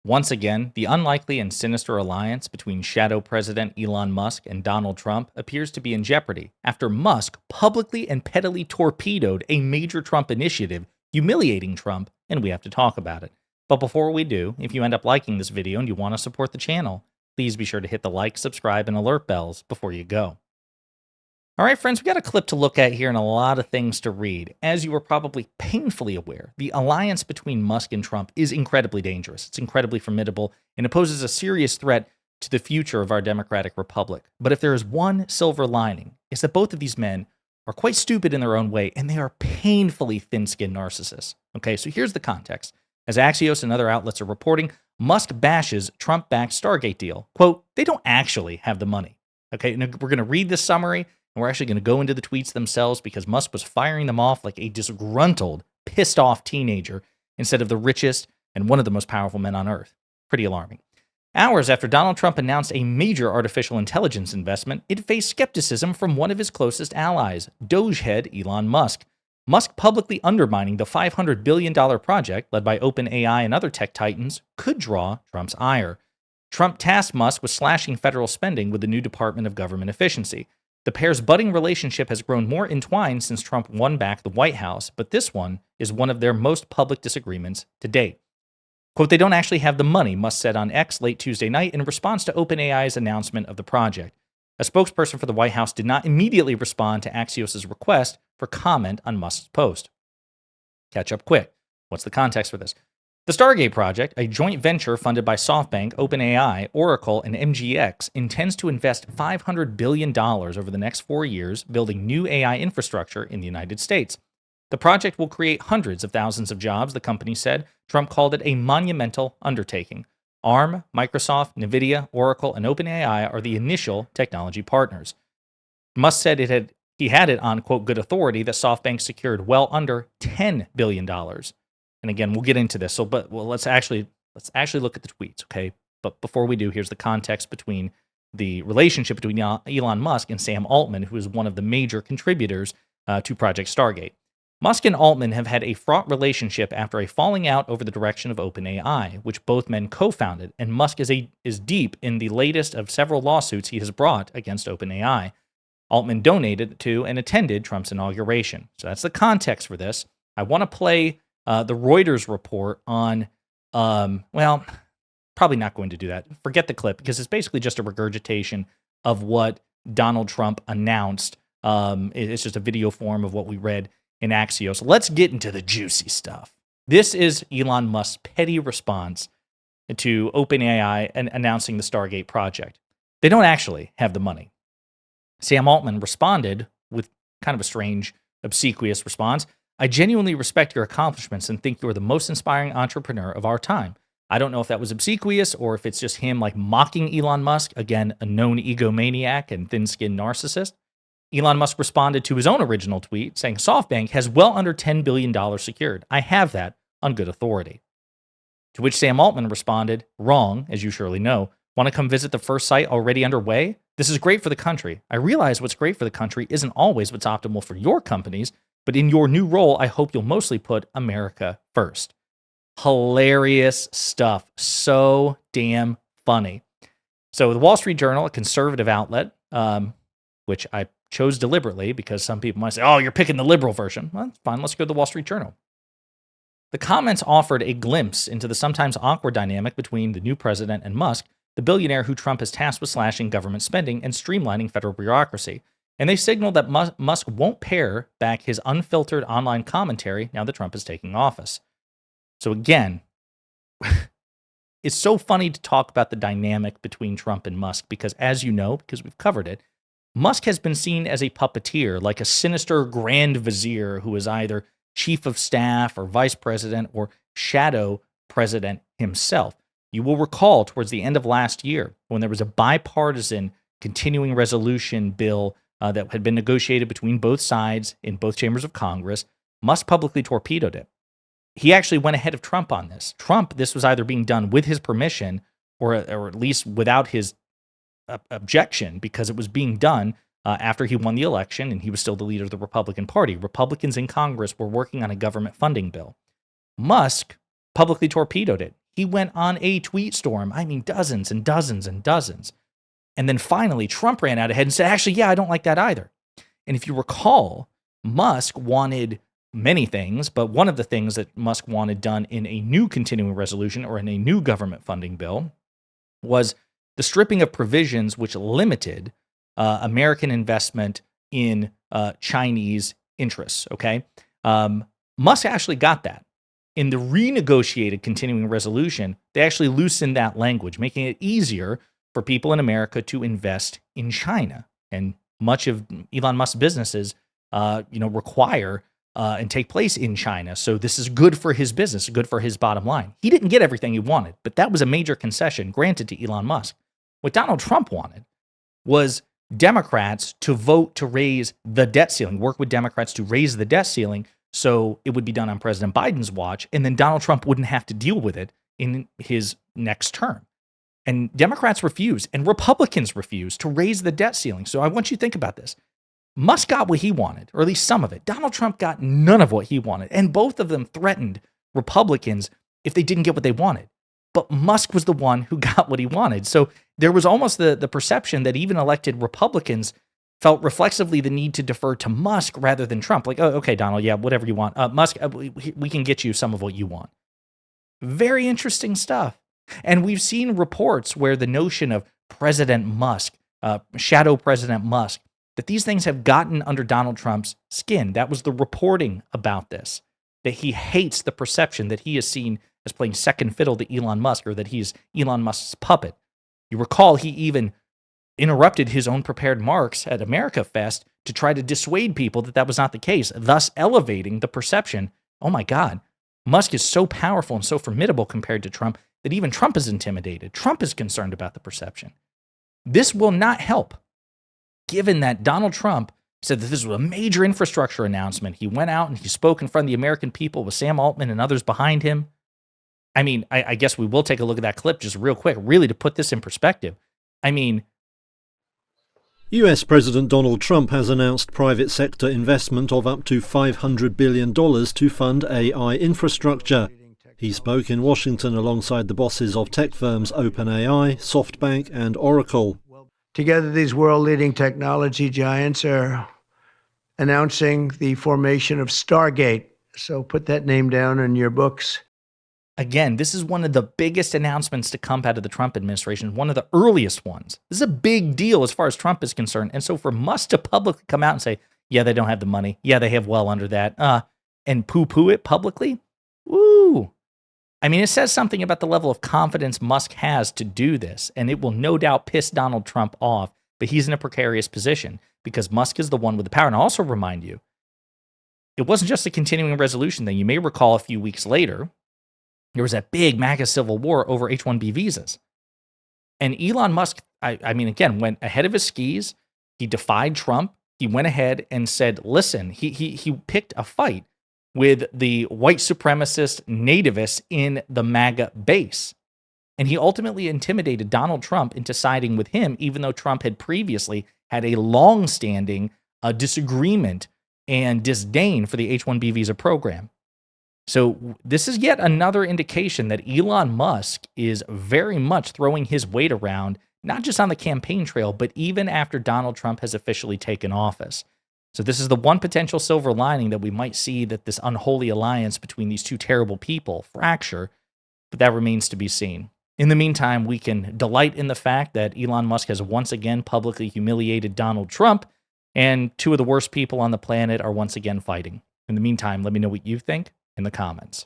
Once again, the unlikely and sinister alliance between shadow President Elon Musk and Donald Trump appears to be in jeopardy after Musk publicly and pettily torpedoed a major Trump initiative, humiliating Trump, and we have to talk about it. But before we do, if you end up liking this video and you want to support the channel, please be sure to hit the like, subscribe, and alert bells before you go. All right, friends, we got a clip to look at here and a lot of things to read. As you are probably painfully aware, the alliance between Musk and Trump is incredibly dangerous. It's incredibly formidable, and it poses a serious threat to the future of our democratic republic. But if there is one silver lining, it's that both of these men are quite stupid in their own way, and they are painfully thin-skinned narcissists. Okay, so here's the context. As Axios and other outlets are reporting, Musk bashes Trump-backed Stargate deal. Quote, they don't actually have the money. Okay, and we're going to read this summary, and we're actually going to go into the tweets themselves because Musk was firing them off like a disgruntled, pissed-off teenager instead of the richest and one of the most powerful men on Earth. Pretty alarming. Hours after Donald Trump announced a major artificial intelligence investment, it faced skepticism from one of his closest allies, Doge head Elon Musk. Musk publicly undermining the $500 billion project led by OpenAI and other tech titans could draw Trump's ire. Trump tasked Musk with slashing federal spending with the new Department of Government Efficiency. The pair's budding relationship has grown more entwined since Trump won back the White House, but this one is one of their most public disagreements to date. Quote, they don't actually have the money, Musk said on X late Tuesday night in response to OpenAI's announcement of the project. A spokesperson for the White House did not immediately respond to Axios' request for comment on Musk's post. Catch up quick. What's the context for this? The Stargate project, a joint venture funded by SoftBank, OpenAI, Oracle, and MGX, intends to invest $500 billion over the next 4 years building new AI infrastructure in the United States. The project will create hundreds of thousands of jobs, the company said. Trump called it a monumental undertaking. ARM, Microsoft, NVIDIA, Oracle, and OpenAI are the initial technology partners. Musk said he had it on, quote, good authority that SoftBank secured well under $10 billion. And again, we'll get into this. Let's actually look at the tweets, okay? But before we do, here's the context between the relationship between Elon Musk and Sam Altman, who is one of the major contributors to Project Stargate. Musk and Altman have had a fraught relationship after a falling out over the direction of OpenAI, which both men co-founded, and Musk is deep in the latest of several lawsuits he has brought against OpenAI. Altman donated to and attended Trump's inauguration. So that's the context for this. I want to play the Reuters report on, probably not going to do that. Forget the clip because it's basically just a regurgitation of what Donald Trump announced. It's just a video form of what we read in Axios. Let's get into the juicy stuff. This is Elon Musk's petty response to OpenAI and announcing the Stargate project. They don't actually have the money. Sam Altman responded with kind of a strange, obsequious response. I genuinely respect your accomplishments and think you're the most inspiring entrepreneur of our time. I don't know if that was obsequious or if it's just him like mocking Elon Musk, again, a known egomaniac and thin-skinned narcissist. Elon Musk responded to his own original tweet saying SoftBank has well under $10 billion secured. I have that on good authority. To which Sam Altman responded, wrong, as you surely know. Want to come visit the first site already underway? This is great for the country. I realize what's great for the country isn't always what's optimal for your companies, but in your new role, I hope you'll mostly put America first. Hilarious stuff. So damn funny. So the Wall Street Journal, a conservative outlet, which I chose deliberately because some people might say, oh, you're picking the liberal version. Well, that's fine. Let's go to the Wall Street Journal. The comments offered a glimpse into the sometimes awkward dynamic between the new president and Musk, the billionaire who Trump has tasked with slashing government spending and streamlining federal bureaucracy. And they signaled that Musk won't pare back his unfiltered online commentary now that Trump is taking office. So again, it's so funny to talk about the dynamic between Trump and Musk because, as you know, because we've covered it, Musk has been seen as a puppeteer, like a sinister grand vizier who is either chief of staff or vice president or shadow president himself. You will recall towards the end of last year when there was a bipartisan continuing resolution bill that had been negotiated between both sides in both chambers of Congress, Musk publicly torpedoed it. He actually went ahead of Trump on this. This was either being done with his permission or at least without his objection because it was being done after he won the election and he was still the leader of the Republican Party. Republicans in Congress were working on a government funding bill. Musk publicly torpedoed it. He went on a tweet storm. I mean, dozens and dozens and dozens. And then finally, Trump ran out ahead and said, actually, yeah, I don't like that either. And if you recall, Musk wanted many things, but one of the things that Musk wanted done in a new continuing resolution or in a new government funding bill was the stripping of provisions which limited American investment in Chinese interests. Okay. Musk actually got that. In the renegotiated continuing resolution, they actually loosened that language, making it easier for people in America to invest in China. And much of Elon Musk's businesses, require and take place in China. So this is good for his business, good for his bottom line. He didn't get everything he wanted, but that was a major concession granted to Elon Musk. What Donald Trump wanted was Democrats to vote to raise the debt ceiling, work with Democrats to raise the debt ceiling so it would be done on President Biden's watch, and then Donald Trump wouldn't have to deal with it in his next term. And Democrats refused, and Republicans refused to raise the debt ceiling. So I want you to think about this. Musk got what he wanted, or at least some of it. Donald Trump got none of what he wanted, and both of them threatened Republicans if they didn't get what they wanted. But Musk was the one who got what he wanted. So there was almost the perception that even elected Republicans felt reflexively the need to defer to Musk rather than Trump. Like, oh, okay, Donald, yeah, whatever you want. Musk, we can get you some of what you want. Very interesting stuff. And we've seen reports where the notion of President Musk, shadow President Musk, that these things have gotten under Donald Trump's skin. That was the reporting about this, that he hates the perception that he is seen as playing second fiddle to Elon Musk, or that he's Elon Musk's puppet. You recall he even interrupted his own prepared remarks at America Fest to try to dissuade people that that was not the case, thus elevating the perception, oh my God, Musk is so powerful and so formidable compared to Trump that even Trump is intimidated. Trump is concerned about the perception. This will not help, given that Donald Trump said that this was a major infrastructure announcement. He went out and he spoke in front of the American people with Sam Altman and others behind him. I mean, I guess we will take a look at that clip just real quick, really to put this in perspective. I mean, US President Donald Trump has announced private sector investment of up to $500 billion to fund AI infrastructure. He spoke in Washington alongside the bosses of tech firms OpenAI, SoftBank and Oracle. Together, these world-leading technology giants are announcing the formation of Stargate. So put that name down in your books. Again, this is one of the biggest announcements to come out of the Trump administration, one of the earliest ones. This is a big deal as far as Trump is concerned. And so for Musk to publicly come out and say, yeah, they don't have the money. Yeah, they have well under that. And poo-poo it publicly? Woo! I mean, it says something about the level of confidence Musk has to do this. And it will no doubt piss Donald Trump off. But he's in a precarious position because Musk is the one with the power. And I'll also remind you, it wasn't just a continuing resolution thing. You may recall a few weeks later, there was that big MAGA civil war over H-1B visas. And Elon Musk, I mean, again, went ahead of his skis. He defied Trump. He went ahead and said, listen, he picked a fight with the white supremacist nativists in the MAGA base. And he ultimately intimidated Donald Trump into siding with him, even though Trump had previously had a long-standing disagreement and disdain for the H-1B visa program. So this is yet another indication that Elon Musk is very much throwing his weight around, not just on the campaign trail, but even after Donald Trump has officially taken office. So this is the one potential silver lining that we might see that this unholy alliance between these two terrible people fracture, but that remains to be seen. In the meantime, we can delight in the fact that Elon Musk has once again publicly humiliated Donald Trump, and two of the worst people on the planet are once again fighting. In the meantime, let me know what you think in the comments.